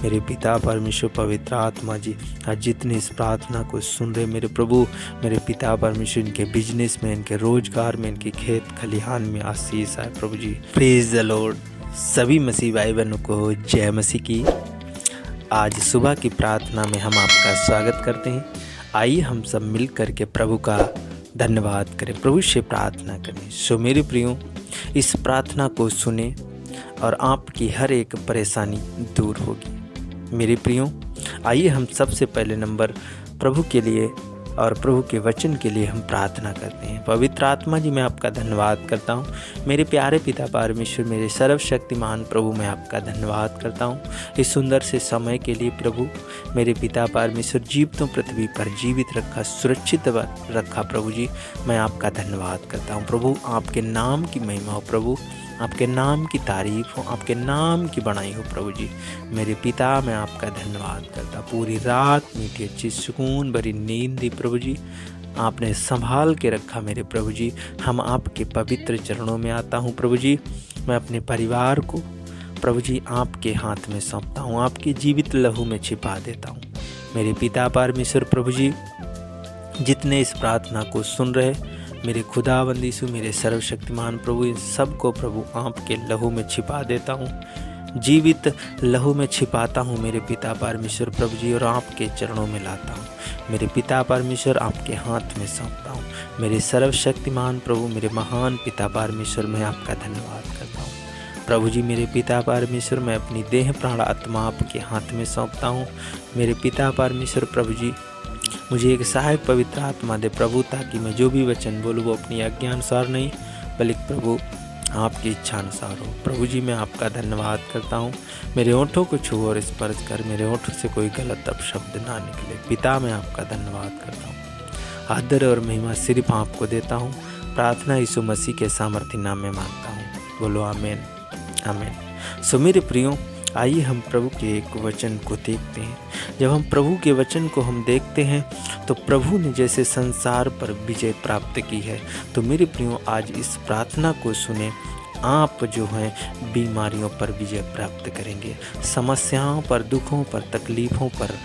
मेरे पिता परमेश्वर पवित्र आत्मा जी, आज जितने इस प्रार्थना को सुन रहे मेरे प्रभु, मेरे पिता परमेश्वर, इनके बिजनेस में, इनके रोजगार में, इनके खेत खलिहान में आशीष आए प्रभु जी। Praise the Lord. सभी मसीह भाई बहनों को जय मसीह की। आज सुबह की प्रार्थना में हम आपका स्वागत करते हैं। आइए हम सब मिल कर के प्रभु का धन्यवाद करें, प्रभु से प्रार्थना करें। सो मेरे प्रियो, इस प्रार्थना को सुने और आपकी हर एक परेशानी दूर होगी। मेरे प्रियो, आइए हम सबसे पहले नंबर प्रभु के लिए और प्रभु के वचन के लिए हम प्रार्थना करते हैं। पवित्र आत्मा जी, मैं आपका धन्यवाद करता हूँ। मेरे प्यारे पिता परमेश्वर, मेरे सर्वशक्तिमान प्रभु, मैं आपका धन्यवाद करता हूँ इस सुंदर से समय के लिए। प्रभु मेरे पिता परमेश्वर, जीवितों पृथ्वी पर जीवित रखा, सुरक्षित रखा प्रभु जी, मैं आपका धन्यवाद करता हूँ। प्रभु आपके नाम की महिमा हो, प्रभु आपके नाम की तारीफ हो, आपके नाम की बड़ाई हो प्रभु जी। मेरे पिता, मैं आपका धन्यवाद करता। पूरी रात मीठी अच्छी सुकून भरी नींद दी प्रभु जी, आपने संभाल के रखा मेरे प्रभु जी। हम आपके पवित्र चरणों में आता हूँ प्रभु जी। मैं अपने परिवार को प्रभु जी आपके हाथ में सौंपता हूँ, आपके जीवित लहू में छिपा देता हूँ। मेरे पिता परमेश्वर प्रभु जी, जितने इस प्रार्थना को सुन रहे मेरे खुदावंद यीशु, मेरे सर्वशक्तिमान प्रभु, इन सबको प्रभु आपके लहू में छिपा देता हूँ, जीवित लहू में छिपाता हूँ मेरे पिता परमेश्वर प्रभु जी, और आपके चरणों में लाता हूँ। मेरे पिता परमेश्वर आपके हाथ में सौंपता हूँ। मेरे सर्वशक्तिमान प्रभु, मेरे महान पिता परमेश्वर, मैं आपका धन्यवाद करता हूँ प्रभु जी। मेरे पिता परमेश्वर, मैं अपनी देह प्राण आत्मा आपके हाथ में सौंपता हूँ। मेरे पिता परमेश्वर प्रभु जी, मुझे एक सहायक पवित्र आत्मा दे प्रभु, ताकि मैं जो भी वचन बोलूँ वो अपनी आज्ञा अनुसार नहीं, बल्कि प्रभु आपकी इच्छा अनुसार हो। प्रभु जी, मैं आपका धन्यवाद करता हूँ। मेरे होठों को छू और स्पर्श कर, मेरे होठों से कोई गलत अपशब्द ना निकले। पिता, मैं आपका धन्यवाद करता हूँ। आदर और महिमा सिर्फ आपको देता हूँ। प्रार्थना यीशु मसीह के सामर्थ्य नाम में मांगता हूँ। बोलो आमीन, आमीन। सो मेरे प्रियो, आइए हम प्रभु के एक वचन को देखते हैं। जब हम प्रभु के वचन को हम देखते हैं तो प्रभु ने जैसे संसार पर विजय प्राप्त की है, तो मेरे प्रियो आज इस प्रार्थना को सुने। आप जो हैं बीमारियों पर विजय प्राप्त करेंगे, समस्याओं पर, दुखों पर, तकलीफ़ों पर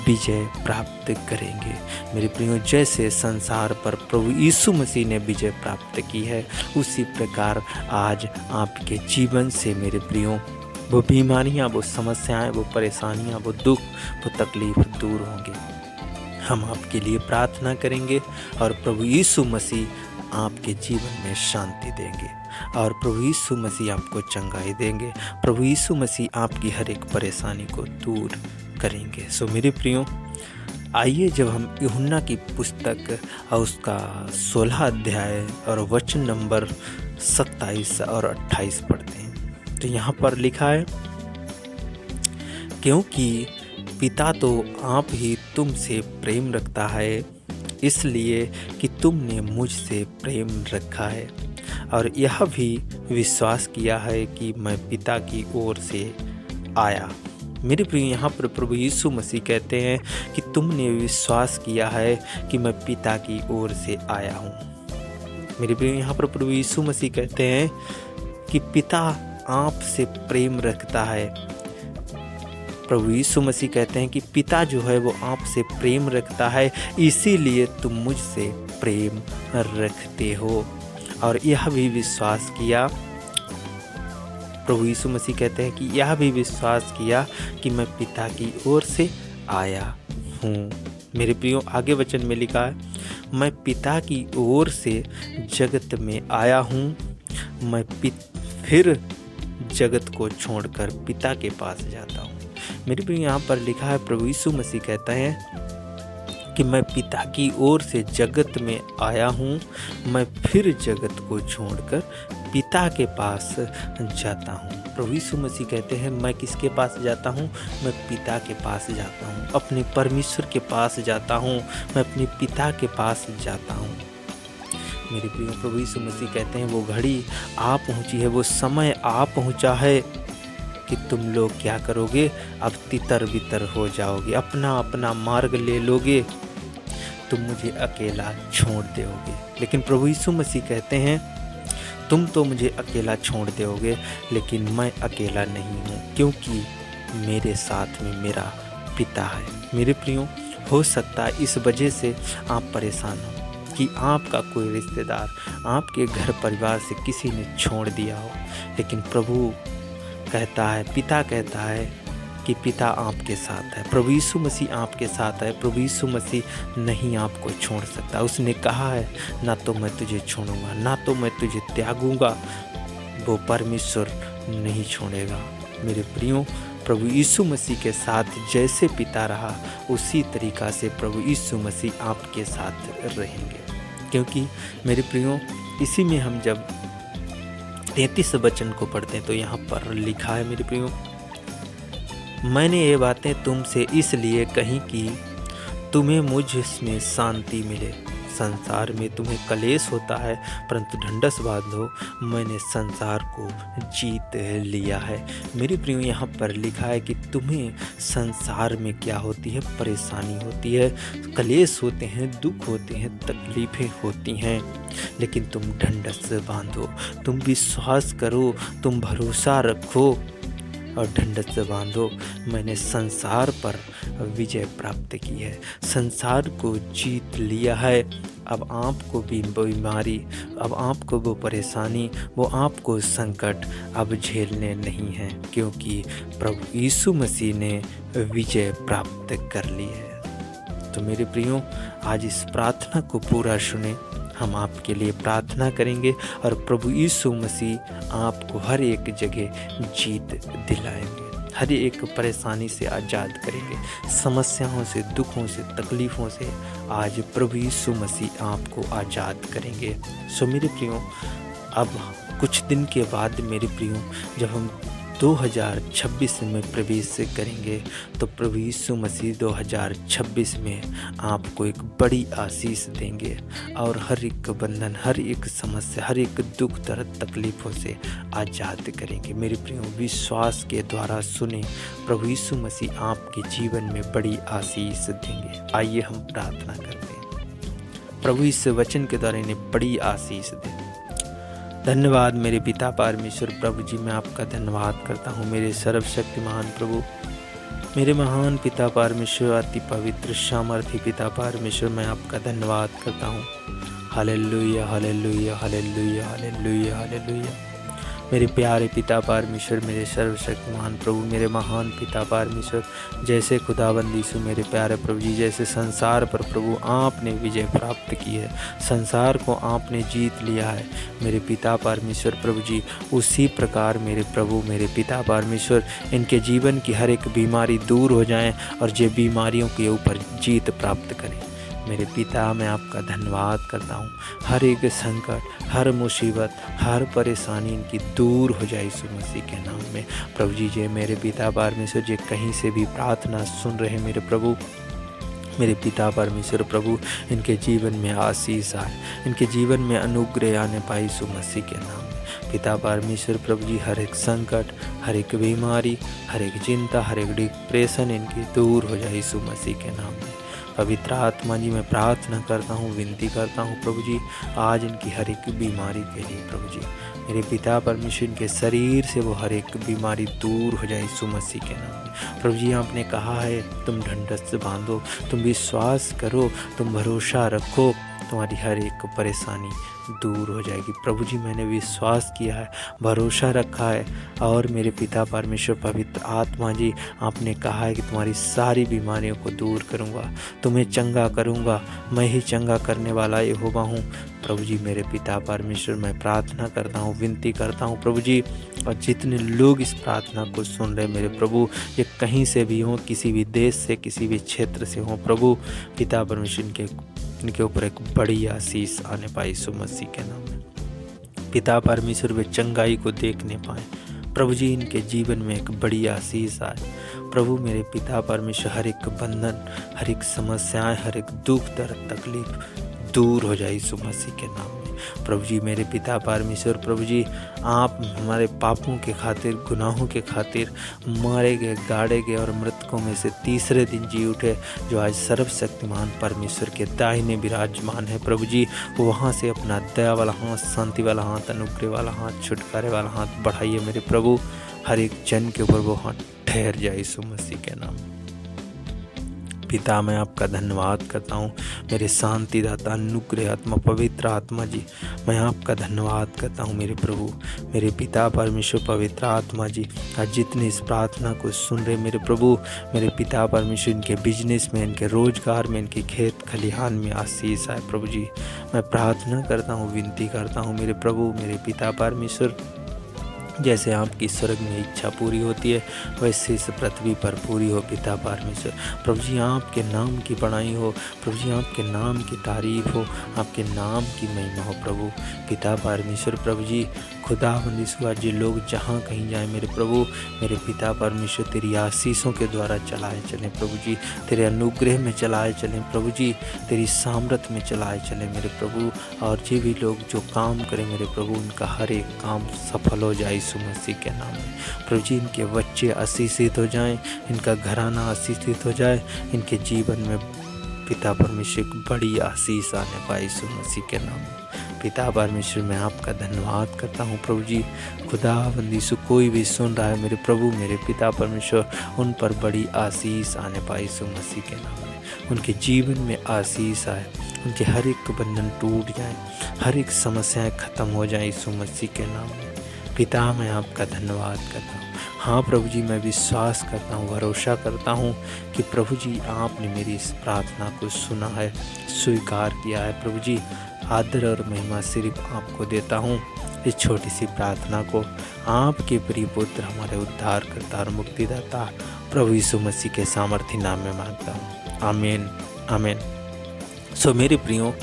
विजय प्राप्त करेंगे। मेरे प्रियो, जैसे संसार पर प्रभु यीशु मसीह ने विजय प्राप्त की है, उसी प्रकार आज आपके जीवन से मेरे प्रियो वो बीमारियाँ, वो समस्याएं, वो परेशानियाँ, वो दुख, वो तकलीफ दूर होंगे। हम आपके लिए प्रार्थना करेंगे और प्रभु यीशु मसीह आपके जीवन में शांति देंगे और प्रभु यीशु मसीह आपको चंगाई देंगे। प्रभु यीशु मसीह आपकी हर एक परेशानी को दूर करेंगे। सो मेरे प्रियो, आइए जब हम यूहन्ना की पुस्तक और उसका 16 अध्याय और वचन नंबर 27 और 28 पढ़ते हैं, तो यहाँ पर लिखा है, क्योंकि पिता तो आप ही तुमसे प्रेम रखता है, इसलिए कि तुमने मुझसे प्रेम रखा है और यह भी विश्वास किया है कि मैं पिता की ओर से आया। मेरे प्रिय, यहाँ पर प्रभु यीशु मसीह कहते हैं कि तुमने विश्वास किया है कि मैं पिता की ओर से आया हूँ। मेरे प्रिय, यहाँ पर प्रभु यीशु मसीह कहते हैं कि पिता आपसे प्रेम रखता है। प्रभु यीशु मसीह कहते हैं कि पिता जो है वो आपसे प्रेम रखता है, इसीलिए तुम मुझसे प्रेम रखते हो और यह भी विश्वास किया। प्रभु यीशु मसीह कहते हैं कि यह भी विश्वास किया कि मैं पिता की ओर से आया हूँ। मेरे प्रियो, आगे वचन में लिखा है, मैं पिता की ओर से जगत में आया हूँ, मैं फिर जगत को छोड़कर पिता के पास जाता हूँ। मेरे प्रिय, यहाँ पर लिखा है, प्रभु यीशु मसीह कहता है कि मैं पिता की ओर से जगत में आया हूँ, मैं फिर जगत को छोड़कर पिता के पास जाता हूँ। प्रभु यीशु मसीह कहते हैं, मैं किसके पास जाता हूँ? मैं पिता के पास जाता हूँ, अपने परमेश्वर के पास जाता हूँ, मैं अपने पिता के पास जाता हूँ। मेरे प्रिय, प्रभु यीशु मसीह कहते हैं, वो घड़ी आ पहुँची है, वो समय आ पहुँचा है कि तुम लोग क्या करोगे? अब तितर बितर हो जाओगे, अपना अपना मार्ग ले लोगे, तुम मुझे अकेला छोड़ दोगे। लेकिन प्रभु यीशु मसीह कहते हैं, तुम तो मुझे अकेला छोड़ दोगे, लेकिन मैं अकेला नहीं हूँ, क्योंकि मेरे साथ में मेरा पिता है। मेरे प्रियो, हो सकता है इस वजह से आप परेशान हो कि आपका कोई रिश्तेदार आपके घर परिवार से किसी ने छोड़ दिया हो, लेकिन प्रभु कहता है, पिता कहता है कि पिता आपके साथ है, प्रभु यीशु मसीह आपके साथ है। प्रभु यीशु मसीह नहीं आपको छोड़ सकता। उसने कहा है, ना तो मैं तुझे छोड़ूंगा, ना तो मैं तुझे त्यागूंगा। वो परमेश्वर नहीं छोड़ेगा। मेरे प्रियो, प्रभु यीशु मसीह के साथ जैसे पिता रहा, उसी तरीक़ा से प्रभु यीशु मसीह आपके साथ रहेंगे। क्योंकि मेरे प्रियो, इसी में हम जब 33 वचन को पढ़ते हैं तो यहाँ पर लिखा है, मेरे प्रियो, मैंने ये बातें तुमसे इसलिए कही कि तुम्हें मुझ में शांति मिले। संसार में तुम्हें कलेश होता है, परंतु ढंढस बांधो, मैंने संसार को जीत लिया है। मेरे प्रियो, यहाँ पर लिखा है कि तुम्हें संसार में क्या होती है, परेशानी होती है, कलेश होते हैं, दुख होते हैं, तकलीफ़ें होती हैं, लेकिन तुम ढंढस बांधो, तुम विश्वास करो, तुम भरोसा रखो और ढंढस से बांधो। मैंने संसार पर विजय प्राप्त की है, संसार को जीत लिया है। अब आपको भी बीमारी, अब आपको वो परेशानी, वो आपको संकट अब झेलने नहीं हैं, क्योंकि प्रभु यीशु मसीह ने विजय प्राप्त कर ली है। तो मेरे प्रियो, आज इस प्रार्थना को पूरा सुने। हम आपके लिए प्रार्थना करेंगे और प्रभु यीशु मसीह आपको हर एक जगह जीत दिलाएंगे, हर एक परेशानी से आज़ाद करेंगे, समस्याओं से, दुखों से, तकलीफ़ों से आज प्रभु यीशु मसीह आपको आज़ाद करेंगे। सो मेरे प्रियो, अब कुछ दिन के बाद मेरे प्रियो, जब हम 2026 में प्रवेश करेंगे तो प्रभु यीशु मसीह 2026 में आपको एक बड़ी आशीष देंगे और हर एक बंधन, हर एक समस्या, हर एक दुख दर्द तकलीफ़ों से आज़ाद करेंगे। मेरे प्रियो, विश्वास के द्वारा सुने, प्रभु यीशु मसीह आपके जीवन में बड़ी आशीष देंगे। आइए हम प्रार्थना करते हैं, प्रभु इस वचन के द्वारा इन्हें बड़ी आशीष दें। धन्यवाद मेरे पिता परमेश्वर। प्रभु जी, मैं आपका धन्यवाद करता हूँ मेरे सर्वशक्तिमान प्रभु, मेरे महान पिता परमेश्वर, अति पवित्र सामर्थी पिता परमेश्वर, मैं आपका धन्यवाद करता हूँ। Hallelujah, hallelujah, hallelujah, hallelujah, hallelujah. मेरे प्यारे पिता परमेश्वर, मेरे सर्वशक्तिमान प्रभु, मेरे महान पिता परमेश्वर, जैसे खुदाबंद यीशु मेरे प्यारे प्रभु जी, जैसे संसार पर प्रभु आपने विजय प्राप्त की है, संसार को आपने जीत लिया है मेरे पिता परमेश्वर प्रभु जी, उसी प्रकार मेरे प्रभु, मेरे पिता परमेश्वर, इनके जीवन की हर एक बीमारी दूर हो जाए और ये बीमारियों के ऊपर जीत प्राप्त करें। मेरे पिता, मैं आपका धन्यवाद करता हूँ। हर एक संकट, हर मुसीबत, हर परेशानी इनकी दूर हो जाए यीशु मसीह के नाम में। प्रभु जी, जे मेरे पिता परमेश्वर, जे कहीं से भी प्रार्थना सुन रहे मेरे प्रभु, मेरे पिता परमेश्वर प्रभु, इनके जीवन में आशीष आए, इनके जीवन में अनुग्रह आने पाए यीशु मसीह के नाम में। पिता परमेश्वर प्रभु जी, हर एक संकट, हर एक बीमारी, हर एक चिंता, हर एक डिप्रेशन इनकी दूर हो जाए यीशु मसीह के नाम में। पवित्र आत्मा जी, मैं प्रार्थना करता हूँ, विनती करता हूँ प्रभु जी, आज इनकी हर एक बीमारी के लिए प्रभु जी, मेरे पिता परमेश्वर, इनके शरीर से वो हर एक बीमारी दूर हो जाए यीशु मसीह के नाम में। प्रभु जी, आपने कहा है, तुम ढंढस बांधो, तुम विश्वास करो, तुम भरोसा रखो, तुम्हारी हर एक परेशानी दूर हो जाएगी। प्रभु जी, मैंने विश्वास किया है, भरोसा रखा है, और मेरे पिता परमेश्वर पवित्र आत्मा जी, आपने कहा है कि तुम्हारी सारी बीमारियों को दूर करूँगा, तुम्हें चंगा करूँगा, मैं ही चंगा करने वाला यहोवा हूँ। प्रभु जी, मेरे पिता परमेश्वर, मैं प्रार्थना करता हूँ, विनती करता हूँ प्रभु जी, और जितने लोग इस प्रार्थना को सुन रहे मेरे प्रभु, ये कहीं से भी हों, किसी भी देश से, किसी भी क्षेत्र से हों प्रभु, पिता परमेश्वर, इनके ऊपर एक बड़ी आशीष आने पाए यीशु मसीह के नाम में। पिता परमेश्वर, वे चंगाई को देखने पाए प्रभु जी, इनके जीवन में एक बड़ी आशीष आए प्रभु। मेरे पिता परमेश्वर, हर एक बंधन, हर एक समस्याएं, हर एक दुख दर्द तकलीफ दूर हो जाए यीशु मसीह के नाम में। प्रभु जी, मेरे पिता परमेश्वर प्रभु जी, आप हमारे पापों के खातिर, गुनाहों के खातिर मारे गए, गाड़े गए और मृतकों में से तीसरे दिन जी उठे, जो आज सर्वशक्तिमान परमेश्वर के दाहिने विराजमान है प्रभु जी। वहाँ से अपना दया वाला हाथ, शांति वाला हाथ, अनुग्रह वाला हाथ, छुटकारे वाला हाथ बढ़ाइए मेरे प्रभु, हर एक जन के ऊपर वो हाथ ठहर जाए यीशु मसीह के नाम में। पिता, मैं आपका धन्यवाद करता हूँ मेरे शांतिदाता अनुग्रह आत्मा पवित्र आत्मा जी। मैं आपका धन्यवाद करता हूँ मेरे प्रभु, मेरे पिता परमेश्वर पवित्र आत्मा जी। आज जितने इस प्रार्थना को सुन रहे मेरे प्रभु, मेरे पिता परमेश्वर, इनके बिजनेस में, इनके रोजगार में, इनके खेत खलिहान में आशीष आए प्रभु जी। मैं प्रार्थना करता हूँ, विनती करता हूँ मेरे प्रभु, मेरे पिता परमेश्वर, जैसे आपकी स्वर्ग में इच्छा पूरी होती है वैसे इस पृथ्वी पर पूरी हो पिता परमेश्वर। प्रभु जी, आपके नाम की बड़ाई हो प्रभु जी, आपके नाम की तारीफ हो, आपके नाम की महिमा हो प्रभु पिता परमेश्वर। प्रभु जी, खुदावंद यीशु, आज ये लोग जहाँ कहीं जाए मेरे प्रभु, मेरे पिता परमेश्वर, तेरी आशीषों के द्वारा चलाए चलें प्रभु जी, तेरे अनुग्रह में चलाए चलें प्रभु जी, तेरी सामर्थ में चलाए चलें मेरे प्रभु। और जो भी लोग जो काम करें मेरे प्रभु, उनका हर एक काम सफल हो जाए यीशु मसीह के नाम में प्रभु जी। इनके बच्चे आशीषित हो जाएं, इनका घराना आशीषित हो जाए, इनके जीवन में पिता परमेश्वर बड़ी आशीष आने पाए यीशु मसीह के नाम में। पिता परमेश्वर, मैं आपका धन्यवाद करता हूँ प्रभु जी। खुदावंद यीशु, कोई भी सुन रहा है मेरे प्रभु, मेरे पिता परमेश्वर, उन पर बड़ी आशीष आने पाए यीशु मसीह के नाम में। उनके जीवन में आशीष आए, उनके हर एक बंधन टूट जाए, हर एक समस्याएं खत्म हो जाए यीशु मसीह के नाम में। पिता, मैं आपका धन्यवाद करता हूँ। हाँ प्रभु जी, मैं विश्वास करता हूँ, भरोसा करता हूँ कि प्रभु जी आपने मेरी इस प्रार्थना को सुना है, स्वीकार किया है प्रभु जी। आदर और महिमा सिर्फ आपको देता हूँ। इस छोटी सी प्रार्थना को आपके प्रिय पुत्र, हमारे उद्धारकर्ता और मुक्तिदाता प्रभु यीशु मसीह के सामर्थी नाम में मांगता हूँ, आमीन आमीन। सो मेरे प्रियो,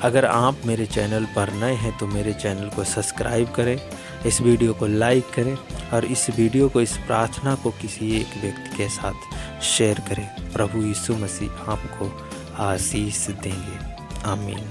अगर आप मेरे चैनल पर नए हैं तो मेरे चैनल को सब्सक्राइब करें, इस वीडियो को लाइक करें और इस वीडियो को, इस प्रार्थना को किसी एक व्यक्ति के साथ शेयर करें। प्रभु यीशु मसीह आपको आशीष देंगे, आमीन।